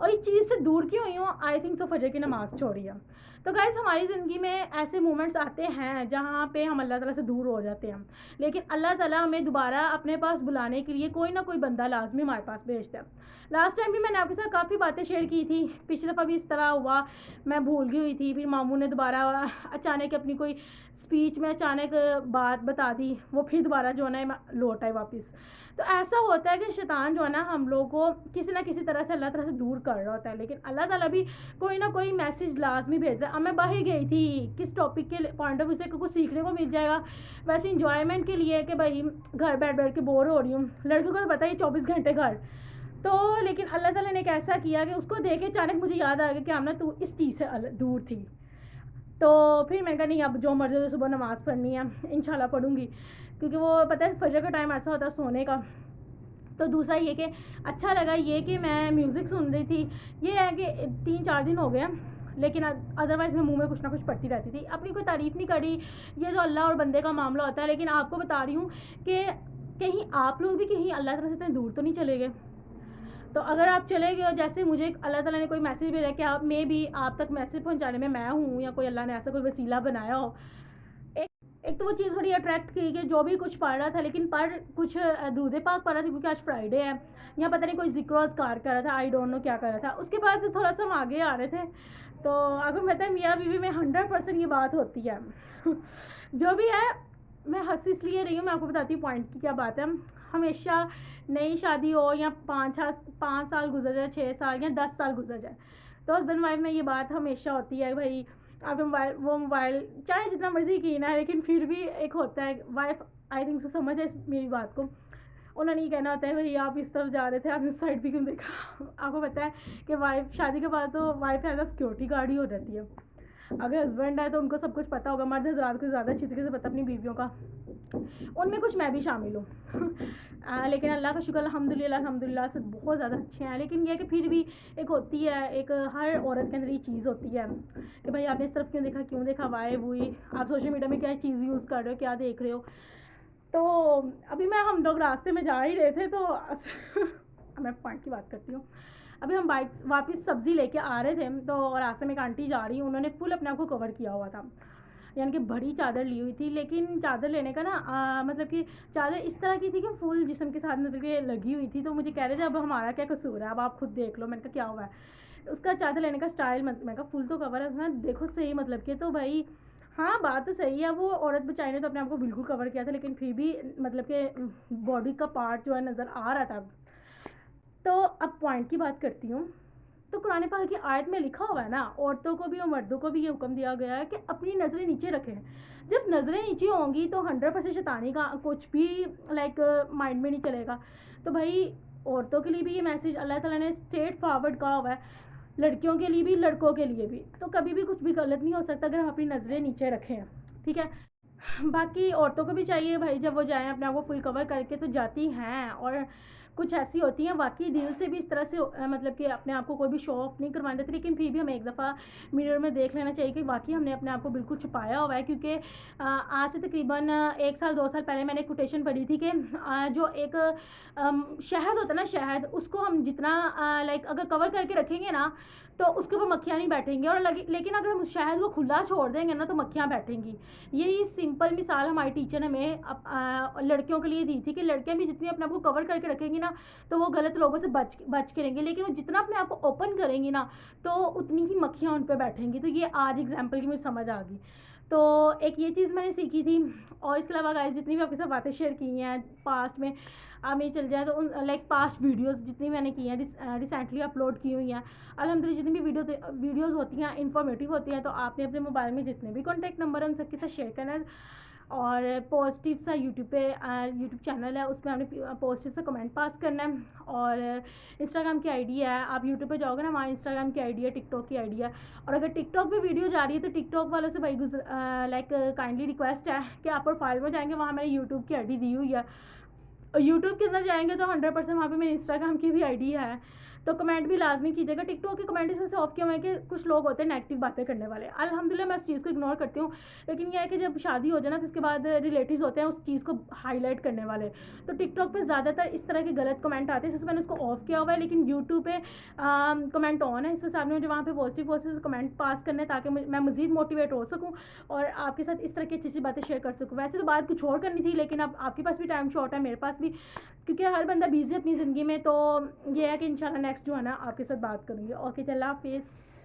اور اس چیز سے دور کیوں ہوئی ہوں؟ آئی تھنک تو فجر کی نماز چھوڑی ہے. تو گائز ہماری زندگی میں ایسے مومنٹس آتے ہیں جہاں پہ ہم اللہ تعالیٰ سے دور ہو جاتے ہیں, لیکن اللہ تعالیٰ ہمیں دوبارہ اپنے پاس بلانے کے لیے کوئی نہ کوئی بندہ لازمی ہمارے پاس بھیجتا ہے. لاسٹ ٹائم بھی میں نے آپ کے ساتھ کافی باتیں شیئر کی تھی, پچھلی دفعہ بھی اس طرح ہوا, میں بھول گئی ہوئی تھی, پھر ماموں نے دوبارہ اچانک اپنی کوئی اسپیچ میں اچانک بات بتا دی, وہ پھر دوبارہ جو ہے نا لوٹ آئے واپس. تو ایسا ہوتا ہے کہ شیطان جو ہے نا ہم لوگ کو کسی نہ کسی طرح سے اللہ تعالیٰ سے دور کر رہا ہوتا ہے, لیکن اللہ تعالیٰ بھی کوئی نہ کوئی میسیج لازمی بھیجتا ہے. اب میں باہر گئی تھی کس ٹاپک کے پوائنٹ آف ویو سے کچھ سیکھنے کو مل جائے گا, ویسے انجوائمنٹ کے لیے کہ بھائی گھر بیٹھ کے بور ہو رہی ہوں, لڑکیوں کو تو پتہ ہی 24 گھنٹے گھر. تو لیکن اللہ تعالیٰ نے ایک ایسا کیا کہ اس کو دیکھ کے اچانک مجھے یاد آ گیا کہ آمنہ تو اس چیز سے دور تھی. تو پھر میں نے کہا نہیں اب جو مرضی صبح نماز پڑھنی ہے انشاءاللہ پڑھوں گی, کیونکہ وہ پتہ ہے فجر کا ٹائم ایسا ہوتا ہے سونے کا. تو دوسرا یہ کہ اچھا لگا یہ کہ میں میوزک سن رہی تھی, یہ ہے کہ 3-4 دن ہو گئے ہیں, لیکن ادروائز میں منہ میں کچھ نہ کچھ پڑھتی رہتی تھی. اپنی کوئی تعریف نہیں کری, یہ جو اللہ اور بندے کا معاملہ ہوتا ہے, لیکن آپ کو بتا رہی ہوں کہ کہیں آپ لوگ بھی کہیں اللہ تعالیٰ سے اتنے دور تو نہیں چلے گئے. تو اگر آپ چلے گئے ہو, جیسے مجھے اللہ تعالیٰ نے کوئی میسیج بھیجا کہ آپ میں بھی آپ تک میسیج پہنچانے میں ہوں, یا کوئی اللہ نے ایسا کوئی وسیلہ بنایا ہو. ایک تو وہ چیز بڑی اٹریکٹ کی کہ جو بھی کچھ پڑھ رہا تھا, لیکن کچھ درود پاک پڑھ رہا تھا کیونکہ آج فرائیڈے ہے, یا پتہ نہیں کوئی ذکر و اذکار کر رہا تھا, آئی ڈونٹ نو کیا کر رہا تھا. اس کے بعد تھوڑا سا ہم آگے آ رہے تھے, تو آپ کو پتہ ہے میاں بیوی میں 100% یہ بات ہوتی ہے. جو بھی ہے میں ہنس اس لیے رہی ہوں, میں آپ کو بتاتی ہوں پوائنٹ کی کیا بات ہے. ہمیشہ نئی شادی ہو یا 5 سال گزر جائے, 6 سال یا 10 سال گزر جائے, تو ہسبینڈ وائف میں یہ بات ہمیشہ ہوتی ہے بھائی آپ موبائل چاہے جتنا مرضی کینا ہے, لیکن پھر بھی ایک ہوتا ہے وائف آئی تھنک سمجھ ہے میری بات کو. انہوں نے یہ کہنا ہوتا ہے بھائی آپ اس طرف جا رہے تھے, آپ اس سائڈ بھی کیوں دیکھا. آپ کو پتہ ہے کہ وائف شادی کے بعد تو wife is a security guard ہی ہو جاتی ہے. اگر ہسبینڈ ہے تو ان کو سب کچھ پتہ ہوگا, مرد حضرات کو زیادہ اچھی طریقے سے پتہ اپنی بیویوں کا, ان میں کچھ میں بھی شامل ہوں. لیکن اللہ کا شکر الحمدللہ سے بہت زیادہ اچھے ہیں. لیکن یہ کہ پھر بھی ایک ہوتی ہے, ایک ہر عورت کے اندر یہ چیز ہوتی ہے کہ بھائی آپ نے اس طرف کیوں دیکھا وائے ہوئی, آپ سوشل میڈیا میں کیا چیز یوز کر رہے ہو, کیا دیکھ رہے ہو. تو ابھی ہم لوگ راستے میں جا ہی رہے تھے, تو میں پوائنٹ کی بات کرتی ہوں. ابھی ہم بائک واپس سبزی لے کے آ رہے تھے, تو راستے میں ایک آنٹی جا رہی, انہوں نے فل اپنے آپ کو کور کیا ہوا تھا, یعنی کہ بڑی چادر لی ہوئی تھی. لیکن چادر لینے کا نا مطلب کہ چادر اس طرح کی تھی کہ فل جسم کے ساتھ مطلب کہ لگی ہوئی تھی. تو مجھے کہہ رہے تھے اب ہمارا کیا قصور ہے, اب آپ خود دیکھ لو. میں نے کہا کیا ہوا ہے. اس کا چادر لینے کا اسٹائل, میں نے کہا فل تو کور ہے, دیکھو صحیح مطلب کہ. تو بھائی ہاں بات تو صحیح ہے, وہ عورت بچائی نے تو اپنے آپ کو بالکل کور کیا تھا, لیکن پھر بھی مطلب کہ باڈی کا پارٹ جو ہے نظر آ رہا تھا. تو اب پوائنٹ کی بات کرتی ہوں. تو قرآن پاک کی آیت میں لکھا ہوا ہے نا, عورتوں کو بھی اور مردوں کو بھی یہ حکم دیا گیا ہے کہ اپنی نظریں نیچے رکھیں. جب نظریں نیچے ہوں گی تو 100% شیطانی کا کچھ بھی لائک مائنڈ میں نہیں چلے گا. تو بھائی عورتوں کے لیے بھی یہ میسیج اللہ تعالیٰ نے اسٹریٹ فارورڈ کہا ہوا ہے, لڑکیوں کے لیے بھی لڑکوں کے لیے بھی. تو کبھی بھی کچھ بھی غلط نہیں ہو سکتا اگر ہم اپنی نظریں نیچے رکھیں, ٹھیک ہے. باقی عورتوں کو بھی چاہیے بھائی جب وہ جائیں اپنے آپ کو فل کور کر کے تو جاتی ہیں, اور کچھ ایسی ہوتی ہیں واقعی دل سے بھی اس طرح سے مطلب کہ اپنے آپ کو کوئی بھی شو آف نہیں کروانا دیتی, لیکن پھر بھی ہمیں ایک دفعہ میرر میں دیکھ لینا چاہیے کہ واقعی ہم نے اپنے آپ کو بالکل چھپایا ہوا ہے. کیونکہ آج سے تقریباً 1 سال 2 سال پہلے میں نے کوٹیشن پڑھی تھی کہ جو ایک شہد ہوتا ہے نا, شہد, اس کو ہم جتنا لائک اگر کور کر کے رکھیں گے نا تو اس کے اوپر مکھیاں نہیں بیٹھیں گی, اور لیکن اگر ہم شہد کو کھلا چھوڑ دیں گے نا تو مکھیاں بیٹھیں گی. یہی سمپل مثال ہماری ٹیچر نے ہمیں لڑکیوں کے لیے دی تھی کہ لڑکیاں بھی جتنی اپنے آپ کو کور کر کے رکھیں گی نا تو وہ غلط لوگوں سے بچ کے رہیں گے, لیکن وہ جتنا اپنے آپ کو اوپن کریں گی نا تو اتنی ہی مکھیاں ان پہ بیٹھیں گی. تو یہ آج ایگزامپل کی مجھے سمجھ آ گئی. تو ایک یہ چیز میں نے سیکھی تھی. اور اس کے علاوہ گائز جتنی بھی آپ کے ساتھ باتیں شیئر کی ہیں پاسٹ میں, آپ میں چل جائیں تو ان لائک پاسٹ ویڈیوز جتنی میں نے کی ہیں ریسنٹلی اپلوڈ کی ہوئی ہیں, الحمدللہ جتنی بھی ویڈیوز ہوتی ہیں انفارمیٹیو ہوتی ہیں, تو آپ نے اپنے موبائل میں جتنے بھی کانٹیکٹ نمبر ہیں ان سب کے ساتھ شیئر کرنا ہے. اور پازیٹیو سا یوٹیوب چینل ہے, اس پہ ہم نے پازیٹیو سا کمنٹ پاس کرنا ہے. اور انسٹاگرام کی آئی ڈی ہے, آپ یوٹیوب پہ جاؤ گے نا وہاں انسٹاگرام کی آئی ڈی ہے, ٹک ٹاک کی آئی ڈی ہے. اور اگر ٹک ٹاک پہ ویڈیو جا رہی ہے تو ٹک ٹاک والوں سے بھائی لائک کائنڈلی ریکویسٹ ہے کہ آپ پروفائل میں جائیں گے, وہاں میں نے یوٹیوب کی آئی ڈی دی ہوئی ہے. اور یوٹیوب کے اندر جائیں گے تو 100% وہاں پہ میری انسٹاگرام کی بھی آئی ڈی ہے. تو کمنٹ بھی لازمی کیجیے گا. ٹک ٹاک کے کمنٹ اس وجہ سے آف کیے ہوئے ہیں کہ کچھ لوگ ہوتے ہیں نیگیٹو باتیں کرنے والے. الحمدللہ میں اس چیز کو اگنور کرتی ہوں, لیکن یہ ہے کہ جب شادی ہو جائے نا تو اس کے بعد ریلیٹیوز ہوتے ہیں اس چیز کو ہائی لائٹ کرنے والے. تو ٹک ٹاک پہ زیادہ تر اس طرح کے غلط کمنٹ آتے ہیں, اس سے میں نے اس کو آف کیا ہوا ہے, لیکن یوٹیوب پہ کمنٹ آن ہے. اس حساب سے مجھے وہاں پہ پازیٹیو کمنٹ پاس کرنے تاکہ میں مزید موٹیویٹ ہو سکوں اور آپ کے ساتھ اس طرح کی اچھی اچھی باتیں شیئر کر سکوں. ویسے تو بات کچھ اور کرنی تھی, لیکن اب آپ کے پاس بھی ٹائم شارٹ ہے, میرے پاس بھی, کیونکہ ہر بندہ بیزی اپنی زندگی میں. تو یہ ہے کہ انشاءاللہ نیکسٹ جو ہے نا آپ کے ساتھ بات کروں گی. اوکے, اللہ حافظ.